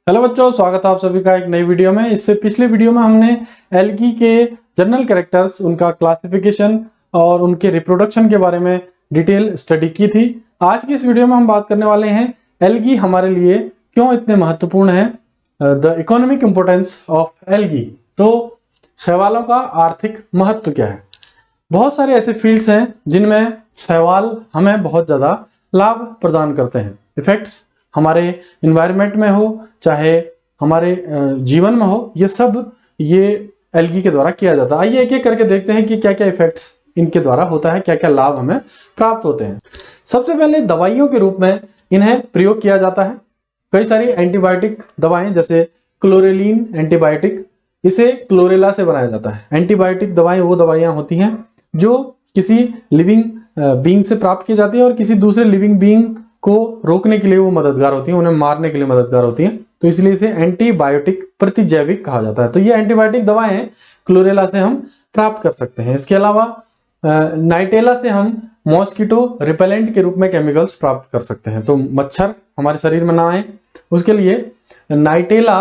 Hello बच्चों, स्वागत है आप सभी का एक नई वीडियो में। इससे पिछले वीडियो में हमने एल्गी के जनरल कैरेक्टर्स, उनका क्लासिफिकेशन और उनके रिप्रोडक्शन के बारे में डिटेल स्टडी की थी। आज की इस वीडियो में हम बात करने वाले हैं एल्गी हमारे लिए क्यों इतने महत्वपूर्ण है, the economic importance of algae. तो शैवालों का आर्थिक महत्व क्या है। बहुत सारे ऐसे फील्ड्स हैं जिनमें शैवाल हमें बहुत ज़्यादा लाभ प्रदान करते हैं। इफेक्ट्स हमारे इन्वायरमेंट में हो चाहे हमारे जीवन में हो, ये एल्गी के द्वारा किया जाता है। आइए एक एक करके देखते हैं कि क्या क्या इफेक्ट्स इनके द्वारा होता है, क्या क्या लाभ हमें प्राप्त होते हैं। सबसे पहले दवाइयों के रूप में इन्हें प्रयोग किया जाता है। कई सारी एंटीबायोटिक दवाएं जैसे क्लोरेलिन एंटीबायोटिक, इसे क्लोरेला से बनाया जाता है। एंटीबायोटिक दवाएं वो दवाइयां होती हैं जो किसी लिविंग बीइंग से प्राप्त की जाती है और किसी दूसरे लिविंग बीइंग को रोकने के लिए वो मददगार होती हैं, उन्हें मारने के लिए मददगार होती हैं। तो इसलिए इसे एंटीबायोटिक प्रतिजैविक कहा जाता है। तो ये एंटीबायोटिक दवाएं क्लोरेला से हम प्राप्त कर सकते हैं। इसके अलावा नाइटेला से हम मॉस्किटो रिपेलेंट के रूप में केमिकल्स प्राप्त कर सकते हैं। तो मच्छर हमारे शरीर में ना आए उसके लिए नाइटेला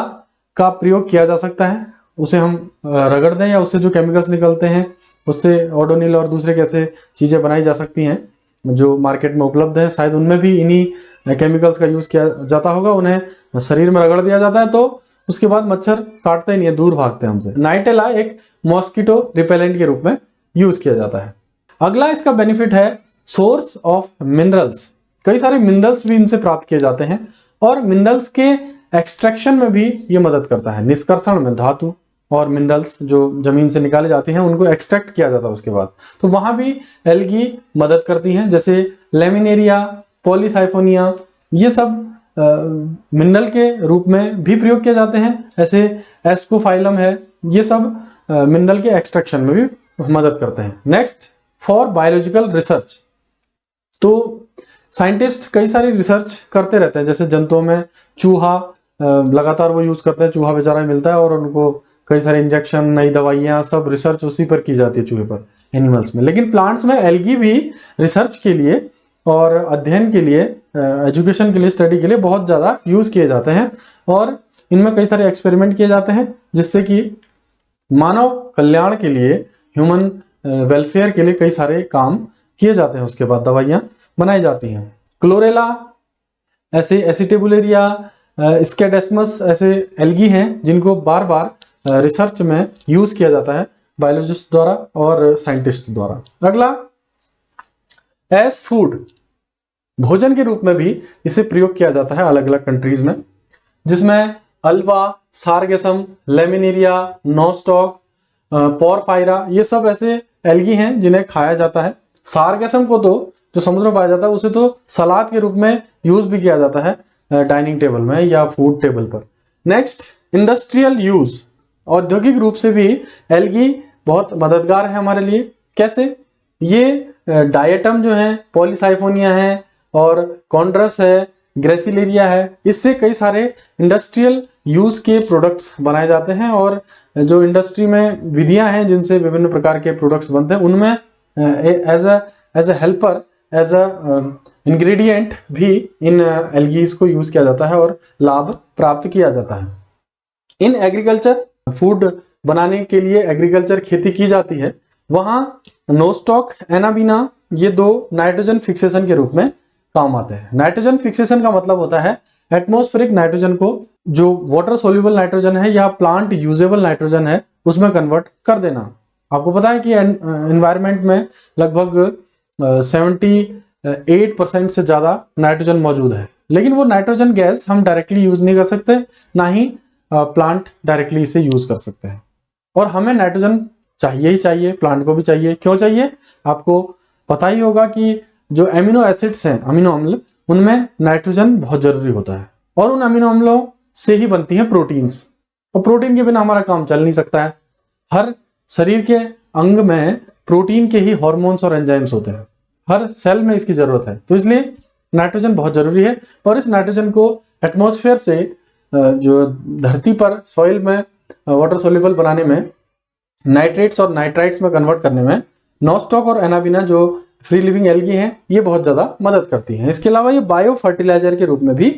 का प्रयोग किया जा सकता है। उसे हम रगड़ दें या उससे जो केमिकल्स निकलते हैं उससे ओडोनिल और दूसरे कैसे चीजें बनाई जा सकती हैं जो मार्केट में उपलब्ध है। शायद उनमें भी इन्हीं केमिकल्स का यूज किया जाता होगा। उन्हें शरीर में रगड़ दिया जाता है तो उसके बाद मच्छर काटते ही नहीं है, दूर भागते हैं हमसे। नाइटेला एक मॉस्किटो रिपेलेंट के रूप में यूज किया जाता है। अगला इसका बेनिफिट है सोर्स ऑफ मिनरल्स। कई सारे मिनरल्स भी इनसे प्राप्त किए जाते हैं और मिनरल्स के एक्सट्रैक्शन में भी ये मदद करता है। निष्कर्षण में धातु और मिनरल्स जो जमीन से निकाले जाते हैं उनको एक्सट्रैक्ट किया जाता है उसके बाद, तो वहां भी एल्गी मदद करती हैं। जैसे लेमिनेरिया, पॉलीसाइफोनिया, ये सब मिनरल के रूप में भी प्रयोग किए जाते हैं। ऐसे एस्कोफाइलम है, ये सब मिनरल के एक्सट्रैक्शन में भी मदद करते हैं। Next, for biological research. तो साइंटिस्ट कई सारी रिसर्च करते रहते हैं। जैसे जंतुओं में चूहा लगातार वो यूज करते हैं, चूहा बेचारा मिलता है और उनको कई सारे इंजेक्शन, नई दवाइयां, सब रिसर्च उसी पर की जाती है, चूहे पर, एनिमल्स में। लेकिन प्लांट्स में एल्गी भी रिसर्च के लिए और अध्ययन के लिए, एजुकेशन के लिए, स्टडी के लिए बहुत ज़्यादा यूज किए जाते हैं और इनमें कई सारे एक्सपेरिमेंट किए जाते हैं जिससे कि मानव कल्याण के लिए, ह्यूमन वेलफेयर के लिए कई सारे काम किए जाते हैं। उसके बाद दवाइयाँ बनाई जाती हैं। क्लोरेला, ऐसे एसिटेबुलेरिया, स्केडेस्मस, ऐसे एल्गी हैं जिनको बार बार रिसर्च में यूज किया जाता है बायोलॉजिस्ट द्वारा और साइंटिस्ट द्वारा। अगला, एज फूड, भोजन के रूप में भी इसे प्रयोग किया जाता है अलग अलग कंट्रीज में, जिसमें अल्वा, सारगेसम, लेमिनेरिया, नोस्टॉक, पोरफायरा, ये सब ऐसे एल्गी हैं जिन्हें खाया जाता है। सारगेसम को तो जो समुद्र में पाया जाता है उसे तो सलाद के रूप में यूज भी किया जाता है डाइनिंग टेबल में या फूड टेबल पर। नेक्स्ट, इंडस्ट्रियल यूज, औद्योगिक रूप से भी एल्गी बहुत मददगार है हमारे लिए। कैसे? ये डायटम जो है, पॉलीसाइफोनिया है और कॉन्ड्रस है, ग्रेसिलेरिया है, इससे कई सारे इंडस्ट्रियल यूज के प्रोडक्ट्स बनाए जाते हैं और जो इंडस्ट्री में विधियां हैं जिनसे विभिन्न प्रकार के प्रोडक्ट्स बनते हैं उनमें as a helper, as a ingredient भी इन एल्गीज को यूज किया जाता है और लाभ प्राप्त किया जाता है। इन एग्रीकल्चर, फूड बनाने के लिए एग्रीकल्चर खेती की जाती है, वहां नोस्टॉक, एनाबीना, ये दो नाइट्रोजन फिक्सेशन के रूप में काम आते हैं। नाइट्रोजन फिक्सेशन का मतलब होता है एटमॉस्फेरिक नाइट्रोजन को, जो वाटर सोल्यूबल नाइट्रोजन है या प्लांट यूजेबल नाइट्रोजन है, उसमें कन्वर्ट कर देना। आपको पता है कि एनवायरमेंट में लगभग 78% से ज्यादा नाइट्रोजन मौजूद है, लेकिन वो नाइट्रोजन गैस हम डायरेक्टली यूज नहीं कर सकते, ना ही प्लांट डायरेक्टली इसे यूज कर सकते हैं। और हमें नाइट्रोजन चाहिए ही चाहिए, प्लांट को भी चाहिए। क्यों चाहिए? आपको पता ही होगा कि जो एमिनो एसिड्स हैं, अमीनो अम्ल, उनमें नाइट्रोजन बहुत जरूरी होता है और उन अमीनो अम्लों से ही बनती हैं प्रोटीन्स, और प्रोटीन के बिना हमारा काम चल नहीं सकता है। हर शरीर के अंग में प्रोटीन के ही हार्मोन्स और एंजाइम्स होते हैं, हर सेल में इसकी जरूरत है। तो इसलिए नाइट्रोजन बहुत जरूरी है और इस नाइट्रोजन को एटमॉस्फेयर से, जो धरती पर सॉइल में वाटर सोल्यूबल बनाने में, नाइट्रेट्स और नाइट्राइट्स में कन्वर्ट करने में नोस्टॉक और एनाबीना, जो फ्री लिविंग एल्गी हैं, ये बहुत ज्यादा मदद करती हैं। इसके अलावा ये बायो फर्टिलाइजर के रूप में भी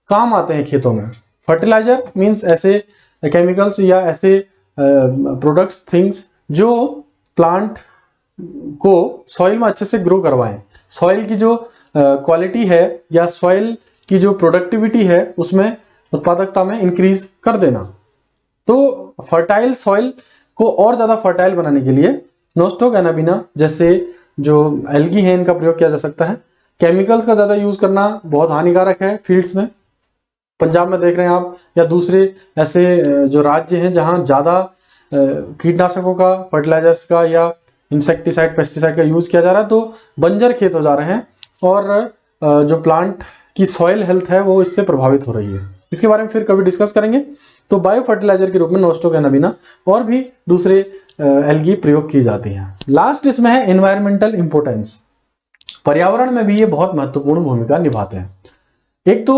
काम आते हैं खेतों में। फर्टिलाइजर मीन्स ऐसे केमिकल्स या ऐसे प्रोडक्ट्स थिंग्स जो प्लांट को सॉइल में अच्छे से ग्रो करवाएं, सॉइल की जो क्वालिटी है या सॉइल की जो प्रोडक्टिविटी है उसमें उत्पादकता में इंक्रीज कर देना। तो फर्टाइल सॉइल को और ज्यादा फर्टाइल बनाने के लिए नोस्टोक एनाबिना जैसे जो एल्गी है इनका प्रयोग किया जा सकता है। केमिकल्स का ज्यादा यूज करना बहुत हानिकारक है फील्ड्स में। पंजाब में देख रहे हैं आप या दूसरे ऐसे जो राज्य हैं जहां ज्यादा कीटनाशकों का, फर्टिलाइजर्स का या इंसेक्टिसाइड, पेस्टिसाइड का यूज किया जा रहा है, तो बंजर खेत हो जा रहे हैं और जो प्लांट की सॉइल हेल्थ है वो इससे प्रभावित हो रही है। इसके बारे में फिर कभी डिस्कस करेंगे। तो बायो फर्टिलाइजर के रूप में नोस्टोक एनाबिना और भी दूसरे एल्गी प्रयोग की जाती हैं। लास्ट इसमें है एनवायरमेंटल इंपोर्टेंस। पर्यावरण में भी ये बहुत महत्वपूर्ण भूमिका निभाते हैं। एक तो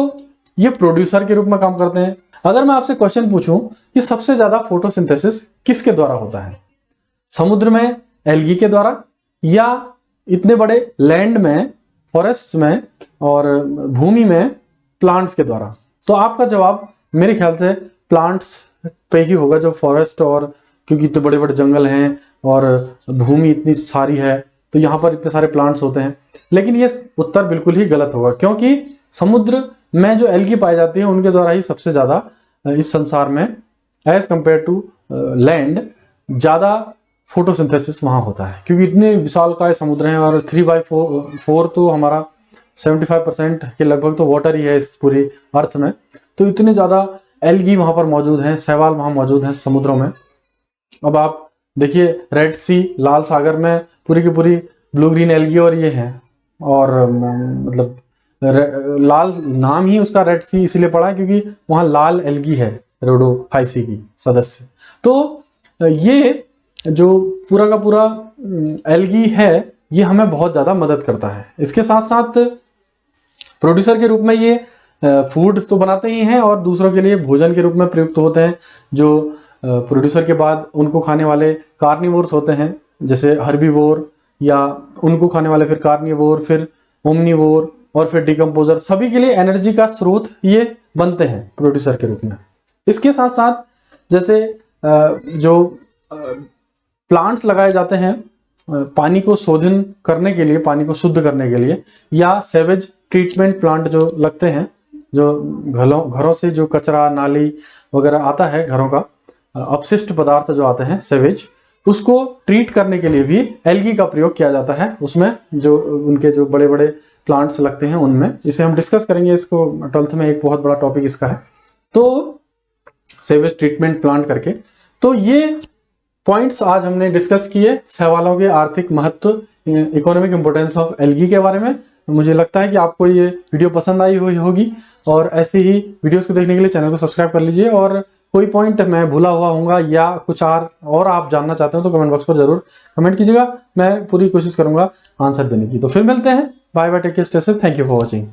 ये प्रोड्यूसर के रूप में काम करते हैं। अगर मैं आपसे क्वेश्चन पूछूं कि सबसे ज्यादा फोटोसिंथेसिस किसके द्वारा होता है, समुद्र में एल्गी के द्वारा या इतने बड़े लैंड में, फॉरेस्ट में और भूमि में प्लांट्स के द्वारा? तो आपका जवाब मेरे ख्याल से प्लांट्स पे ही होगा, जो फॉरेस्ट, और क्योंकि इतने बड़े बड़े जंगल हैं और भूमि इतनी सारी है तो यहाँ पर इतने सारे प्लांट्स होते हैं। लेकिन ये उत्तर बिल्कुल ही गलत होगा, क्योंकि समुद्र में जो एल्गी पाई जाती है उनके द्वारा ही सबसे ज्यादा इस संसार में एज कंपेयर टू लैंड ज्यादा फोटोसिंथेसिस वहां होता है, क्योंकि इतने विशालकाय समुद्र हैं और 3/4 तो हमारा 75% के लगभग तो वाटर ही है इस पूरी अर्थ में। तो इतने ज्यादा एल्गी वहां पर मौजूद हैं, शैवाल वहां मौजूद हैं समुद्रों में। अब आप देखिए रेड सी, लाल सागर में पूरी की पूरी ब्लू ग्रीन एल्गी और ये है, और मतलब लाल नाम ही उसका रेड सी इसलिए पड़ा है क्योंकि वहां लाल एल्गी है, रोडोफाइसी की सदस्य। तो ये जो पूरा का पूरा एल्गी है ये हमें बहुत ज्यादा मदद करता है। इसके साथ साथ प्रोड्यूसर के रूप में ये फूड तो बनाते ही हैं और दूसरों के लिए भोजन के रूप में प्रयुक्त होते हैं। जो प्रोड्यूसर के बाद उनको खाने वाले कार्निवोर्स होते हैं, जैसे हर्बीवोर, या उनको खाने वाले फिर कार्निवोर, फिर ओमनीवोर और फिर डिकम्पोजर, सभी के लिए एनर्जी का स्रोत ये बनते हैं प्रोड्यूसर के रूप में। इसके साथ साथ जैसे जो प्लांट्स लगाए जाते हैं पानी को शोधन करने के लिए, पानी को शुद्ध करने के लिए, या सेवेज ट्रीटमेंट प्लांट जो लगते हैं, जो घरों से जो कचरा नाली वगैरह आता है, घरों का अपशिष्ट पदार्थ जो आते हैं सेवेज, उसको ट्रीट करने के लिए भी एल्गी का प्रयोग किया जाता है। उसमें जो उनके जो बड़े बड़े प्लांट्स लगते हैं उनमें, इसे हम डिस्कस करेंगे, इसको 12th में एक बहुत बड़ा टॉपिक इसका है, तो सेवेज ट्रीटमेंट प्लांट करके। तो ये पॉइंट्स आज हमने डिस्कस किए शैवालों के आर्थिक महत्व, इकोनॉमिक इंपोर्टेंस ऑफ एल्गी के बारे में। मुझे लगता है कि आपको ये वीडियो पसंद आई हुई होगी, और ऐसे ही वीडियोस को देखने के लिए चैनल को सब्सक्राइब कर लीजिए। और कोई पॉइंट मैं भूला हुआ होऊंगा या कुछ और आप जानना चाहते हो तो कमेंट बॉक्स पर जरूर कमेंट कीजिएगा, मैं पूरी कोशिश करूंगा आंसर देने की। तो फिर मिलते हैं, bye bye, take care, stay safe, thank you for watching.